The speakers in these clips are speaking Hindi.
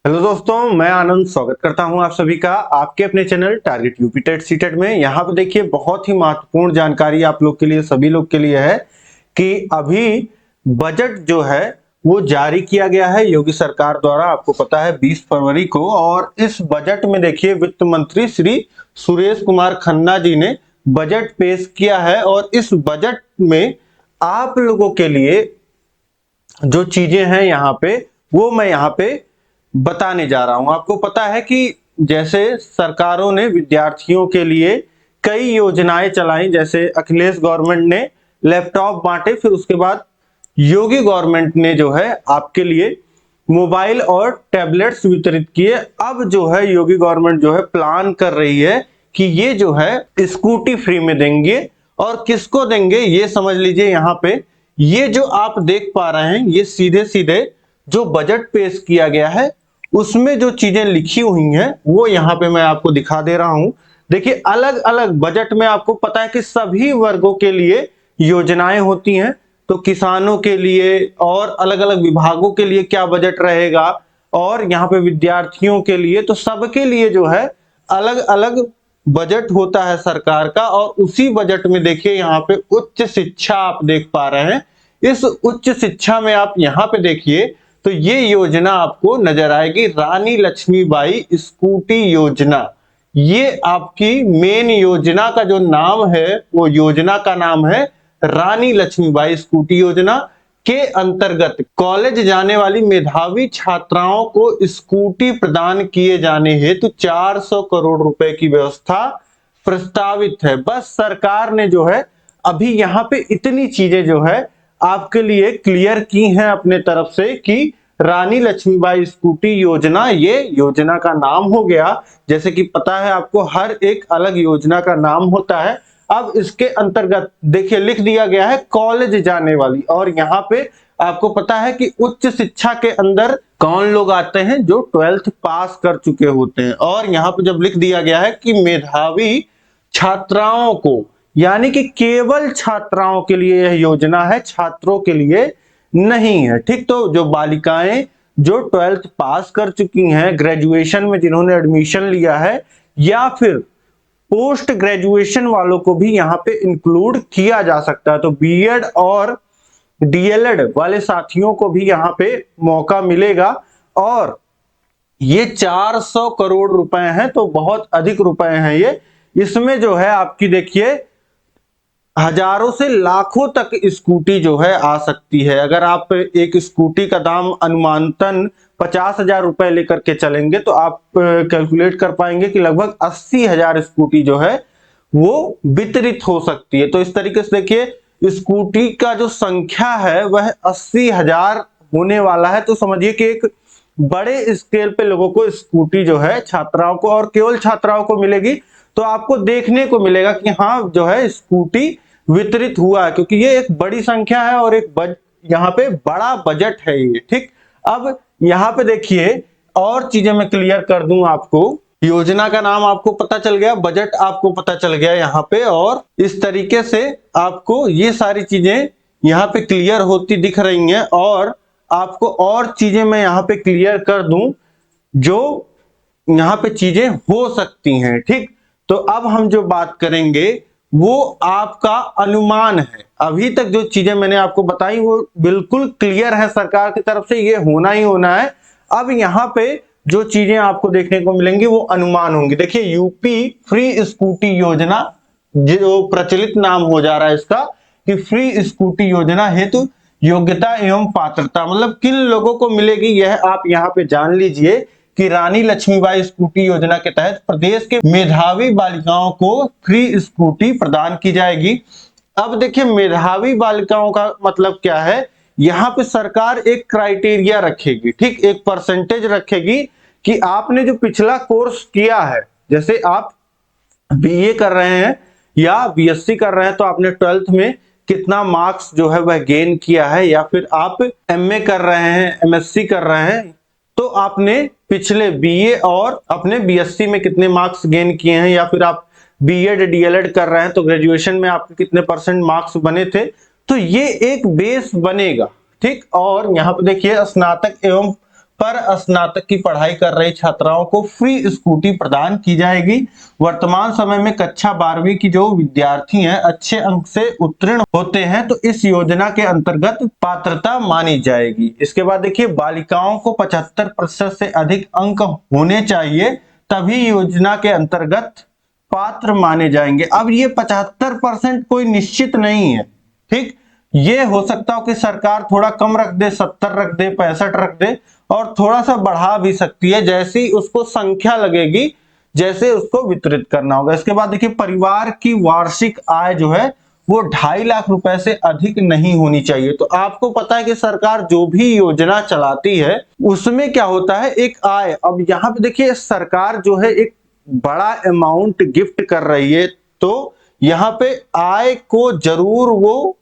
हेलो दोस्तों, मैं आनंद स्वागत करता हूं आप सभी का आपके अपने channel target UP TET CTET में। यहाँ पे देखिए बहुत ही महत्वपूर्ण जानकारी आप लोग के लिए, सभी लोग के लिए है कि अभी बजट जो है वो जारी किया गया है योगी सरकार द्वारा। आपको पता है 20 फरवरी को, और इस बजट में देखिए वित्त मंत्री श्री सुरेश कुमार खन्ना जी ने बजट पेश किया है। और इस बजट में आप लोगों के लिए जो चीजें हैं यहाँ पे, वो मैं यहाँ पे बताने जा रहा हूं। आपको पता है कि जैसे सरकारों ने विद्यार्थियों के लिए कई योजनाएं चलाई, जैसे अखिलेश गवर्नमेंट ने लैपटॉप बांटे, फिर उसके बाद योगी गवर्नमेंट ने जो है आपके लिए मोबाइल और टैबलेट्स वितरित किए। अब जो है योगी गवर्नमेंट जो है प्लान कर रही है कि ये जो है स्कूटी फ्री में देंगे। और किसको देंगे ये समझ लीजिए। यहाँ पे ये जो आप देख पा रहे हैं, ये सीधे सीधे जो बजट पेश किया गया है उसमें जो चीजें लिखी हुई हैं वो यहाँ पे मैं आपको दिखा दे रहा हूं। देखिए अलग अलग बजट में आपको पता है कि सभी वर्गों के लिए योजनाएं होती हैं। तो किसानों के लिए और अलग अलग विभागों के लिए क्या बजट रहेगा, और यहाँ पे विद्यार्थियों के लिए, तो सबके लिए जो है अलग अलग बजट होता है सरकार का। और उसी बजट में देखिए यहाँ पे उच्च शिक्षा आप देख पा रहे हैं। इस उच्च शिक्षा में आप यहाँ पे देखिए तो ये योजना आपको नजर आएगी, रानी लक्ष्मीबाई स्कूटी योजना। ये आपकी मेन योजना का जो नाम है, वो योजना का नाम है रानी लक्ष्मीबाई स्कूटी योजना। के अंतर्गत कॉलेज जाने वाली मेधावी छात्राओं को स्कूटी प्रदान किए जाने हेतु 400 करोड़ रुपए की व्यवस्था प्रस्तावित है। बस सरकार ने जो है अभी यहाँ पे इतनी चीजें जो है आपके लिए क्लियर की हैं अपने तरफ से कि रानी लक्ष्मीबाई स्कूटी योजना, ये योजना का नाम हो गया। जैसे कि पता है आपको हर एक अलग योजना का नाम होता है। अब इसके अंतर्गत देखिए लिख दिया गया है कॉलेज जाने वाली। और यहाँ पे आपको पता है कि उच्च शिक्षा के अंदर कौन लोग आते हैं, जो 12th पास कर चुके होते हैं। और यहाँ पे जब लिख दिया गया है कि मेधावी छात्राओं को, यानी कि केवल छात्राओं के लिए यह योजना है, छात्रों के लिए नहीं है। ठीक, तो जो बालिकाएं जो 12th पास कर चुकी हैं, ग्रेजुएशन में जिन्होंने एडमिशन लिया है, या फिर पोस्ट ग्रेजुएशन वालों को भी यहाँ पे इंक्लूड किया जा सकता है। तो बीएड और डीएलएड वाले साथियों को भी यहाँ पे मौका मिलेगा। और ये 400 करोड़ रुपए हैं, तो बहुत अधिक रुपए हैं ये। इसमें जो है आपकी देखिए हजारों से लाखों तक स्कूटी जो है आ सकती है। अगर आप एक स्कूटी का दाम अनुमानतन 50,000 रुपए लेकर के चलेंगे तो आप कैलकुलेट कर पाएंगे कि लगभग 80,000 स्कूटी जो है वो वितरित हो सकती है। तो इस तरीके से देखिए स्कूटी का जो संख्या है वह 80,000 होने वाला है। तो समझिए कि एक बड़े स्केल पे लोगों को स्कूटी जो है छात्राओं को, और केवल छात्राओं को मिलेगी। तो आपको देखने को मिलेगा कि हाँ जो है स्कूटी वितरित हुआ है, क्योंकि ये एक बड़ी संख्या है और एक यहाँ पे बड़ा बजट है ये। ठीक, अब यहाँ पे देखिए और चीजें मैं क्लियर कर दूं आपको। योजना का नाम आपको पता चल गया, बजट आपको पता चल गया यहाँ पे, और इस तरीके से आपको ये सारी चीजें यहाँ पे क्लियर होती दिख रही हैं। और आपको और चीजें मैं यहाँ पे क्लियर कर दूं जो यहाँ पे चीजें हो सकती हैं। ठीक, तो अब हम जो बात करेंगे वो आपका अनुमान है। अभी तक जो चीजें मैंने आपको बताई वो बिल्कुल क्लियर है, सरकार की तरफ से ये होना ही होना है। अब यहाँ पे जो चीजें आपको देखने को मिलेंगी वो अनुमान होंगी। देखिए यूपी फ्री स्कूटी योजना, जो प्रचलित नाम हो जा रहा है इसका कि फ्री स्कूटी योजना हेतु योग्यता एवं पात्रता, मतलब किन लोगों को मिलेगी यह आप यहाँ पे जान लीजिए कि रानी लक्ष्मीबाई स्कूटी योजना के तहत प्रदेश के मेधावी बालिकाओं को फ्री स्कूटी प्रदान की जाएगी। अब देखिए मेधावी बालिकाओं का मतलब क्या है, यहाँ पे सरकार एक क्राइटेरिया रखेगी। ठीक, एक परसेंटेज रखेगी कि आपने जो पिछला कोर्स किया है, जैसे आप बीए कर रहे हैं या बीएससी कर रहे हैं तो आपने 12th में कितना मार्क्स जो है वह गेन किया है, या फिर आप एमए कर रहे हैं, एमएससी कर रहे हैं तो आपने पिछले बीए और अपने बीएससी में कितने मार्क्स गेन किए हैं, या फिर आप बीएड डीएलएड कर रहे हैं तो ग्रेजुएशन में आपके कितने परसेंट मार्क्स बने थे। तो ये एक बेस बनेगा। ठीक, और यहाँ पे देखिए स्नातक एवं पर स्नातक की पढ़ाई कर रही छात्राओं को फ्री स्कूटी प्रदान की जाएगी। वर्तमान समय में कक्षा 12वीं की जो विद्यार्थी हैं अच्छे अंक से उत्तीर्ण होते हैं तो इस योजना के अंतर्गत पात्रता मानी जाएगी। इसके बाद देखिए, बालिकाओं को 75% से अधिक अंक होने चाहिए तभी योजना के अंतर्गत पात्र माने जाएंगे। अब ये 75% कोई निश्चित नहीं है, ठीक। ये हो सकता हो कि सरकार थोड़ा कम रख दे, 70 रख दे, 65 रख दे, और थोड़ा सा बढ़ा भी सकती है, जैसी उसको संख्या लगेगी, जैसे उसको वितरित करना होगा। इसके बाद देखिए, परिवार की वार्षिक आय जो है वो 2.5 लाख रुपए से अधिक नहीं होनी चाहिए। तो आपको पता है कि सरकार जो भी योजना चलाती है उसमें क्या होता है, एक आय। अब यहाँ पे देखिए, सरकार जो है एक बड़ा अमाउंट गिफ्ट कर रही है, तो यहाँ पे आय को जरूर वो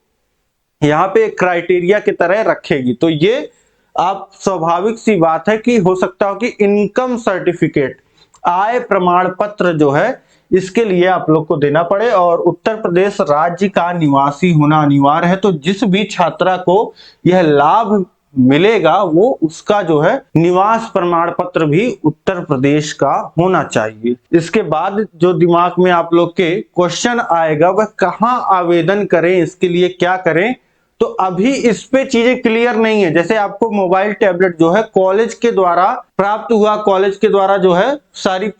यहाँ पे क्राइटेरिया की तरह रखेगी। तो ये आप स्वाभाविक सी बात है कि हो सकता हो कि इनकम सर्टिफिकेट, आय प्रमाण पत्र जो है इसके लिए आप लोग को देना पड़े, और उत्तर प्रदेश राज्य का निवासी होना अनिवार्य है। तो जिस भी छात्रा को यह लाभ मिलेगा वो उसका जो है निवास प्रमाण पत्र भी उत्तर प्रदेश का होना चाहिए। इसके बाद जो दिमाग में आप लोग के क्वेश्चन आएगा वह कहाँ आवेदन करें, इसके लिए क्या करें, तो अभी इस पे चीजें क्लियर नहीं है। जैसे आपको मोबाइल टैबलेट जो है कॉलेज के द्वारा प्राप्त हुआ, कॉलेज के द्वारा जो है सारी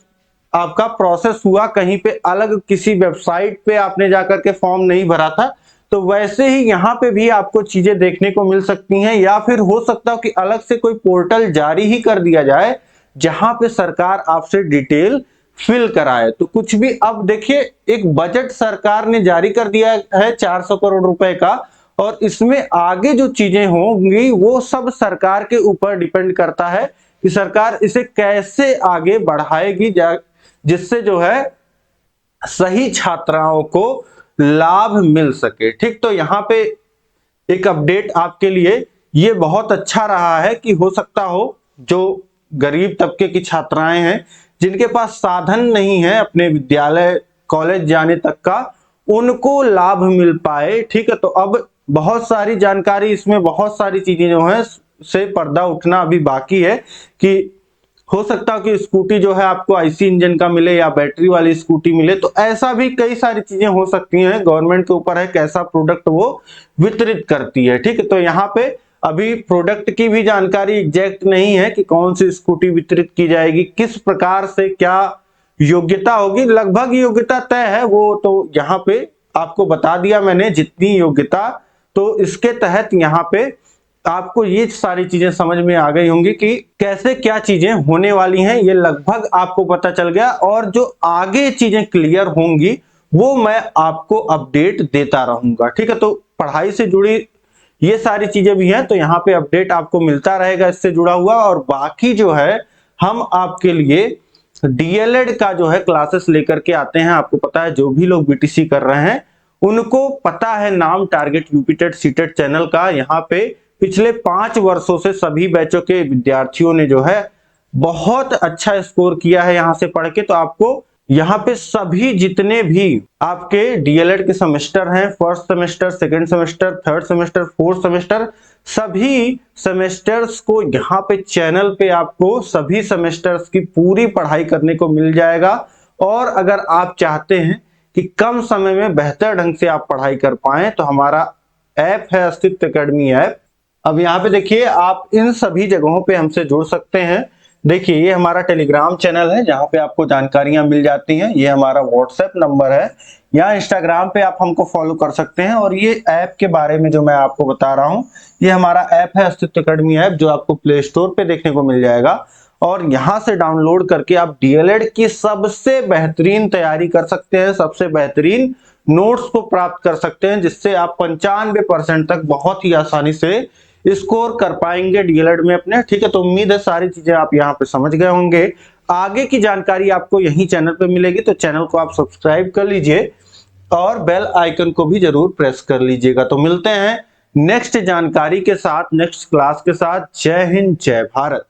आपका प्रोसेस हुआ, कहीं पे अलग किसी वेबसाइट पे आपने जाकर के फॉर्म नहीं भरा था, तो वैसे ही यहाँ पे भी आपको चीजें देखने को मिल सकती हैं। या फिर हो सकता हो कि अलग से कोई पोर्टल जारी ही कर दिया जाए जहां पे सरकार आपसे डिटेल फिल कराए। तो कुछ भी, अब देखिए, एक बजट सरकार ने जारी कर दिया है 400 करोड़ रुपए का, और इसमें आगे जो चीजें होंगी वो सब सरकार के ऊपर डिपेंड करता है कि सरकार इसे कैसे आगे बढ़ाएगी, जिससे जो है सही छात्राओं को लाभ मिल सके, ठीक। तो यहाँ पे एक अपडेट आपके लिए ये बहुत अच्छा रहा है कि हो सकता हो जो गरीब तबके की छात्राएं हैं जिनके पास साधन नहीं है अपने विद्यालय कॉलेज जाने तक का, उनको लाभ मिल पाए, ठीक है। तो अब बहुत सारी जानकारी, इसमें बहुत सारी चीजें जो है से पर्दा उठना अभी बाकी है कि हो सकता है कि स्कूटी जो है आपको आईसी इंजन का मिले या बैटरी वाली स्कूटी मिले। तो ऐसा भी कई सारी चीजें हो सकती हैं, गवर्नमेंट के ऊपर है कैसा प्रोडक्ट वो वितरित करती है, ठीक है। तो यहाँ पे अभी प्रोडक्ट की भी जानकारी एग्जैक्ट नहीं है कि कौन सी स्कूटी वितरित की जाएगी, किस प्रकार से क्या योग्यता होगी। लगभग योग्यता तय है, वो तो यहाँ पे आपको बता दिया मैंने जितनी योग्यता। तो इसके तहत यहाँ पे आपको ये सारी चीजें समझ में आ गई होंगी कि कैसे क्या चीजें होने वाली हैं, ये लगभग आपको पता चल गया। और जो आगे चीजें क्लियर होंगी वो मैं आपको अपडेट देता रहूंगा, ठीक है। तो पढ़ाई से जुड़ी ये सारी चीजें भी हैं, तो यहाँ पे अपडेट आपको मिलता रहेगा इससे जुड़ा हुआ। और बाकी जो है हम आपके लिए डीएलएड का जो है क्लासेस लेकर के आते हैं। आपको पता है जो भी लोग बीटीसी कर रहे हैं उनको पता है नाम target UP TET CTET channel का। यहाँ पे पिछले 5 वर्षों से सभी बैचों के विद्यार्थियों ने जो है बहुत अच्छा स्कोर किया है यहाँ से पढ़ के। तो आपको यहाँ पे सभी जितने भी आपके डीएलएड के सेमेस्टर हैं, first semester, second semester, third semester, fourth semester, सभी सेमेस्टर्स को यहाँ पे चैनल पे आपको सभी सेमेस्टर्स की पूरी पढ़ाई करने को मिल जाएगा। और अगर आप चाहते हैं कि कम समय में बेहतर ढंग से आप पढ़ाई कर पाएं तो हमारा ऐप है अस्तित्व एकेडमी ऐप। अब यहाँ पे देखिए, आप इन सभी जगहों पे हमसे जुड़ सकते हैं। देखिए, ये हमारा टेलीग्राम चैनल है जहाँ पे आपको जानकारियां मिल जाती हैं। ये हमारा व्हाट्सएप नंबर है, या इंस्टाग्राम पे आप हमको फॉलो कर सकते हैं। और ये ऐप के बारे में जो मैं आपको बता रहा हूँ, ये हमारा ऐप है अस्तित्व एकेडमी ऐप, जो आपको प्ले स्टोर पे देखने को मिल जाएगा। और यहाँ से डाउनलोड करके आप डीएलएड की सबसे बेहतरीन तैयारी कर सकते हैं, सबसे बेहतरीन नोट्स को प्राप्त कर सकते हैं, जिससे आप 95% तक बहुत ही आसानी से स्कोर कर पाएंगे डीएलएड में अपने, ठीक है। तो उम्मीद है सारी चीजें आप यहाँ पे समझ गए होंगे। आगे की जानकारी आपको यही चैनल पे मिलेगी, तो चैनल को आप सब्सक्राइब कर लीजिए और बेल आइकन को भी जरूर प्रेस कर लीजिएगा। तो मिलते हैं नेक्स्ट जानकारी के साथ, नेक्स्ट क्लास के साथ। जय हिंद, जय भारत।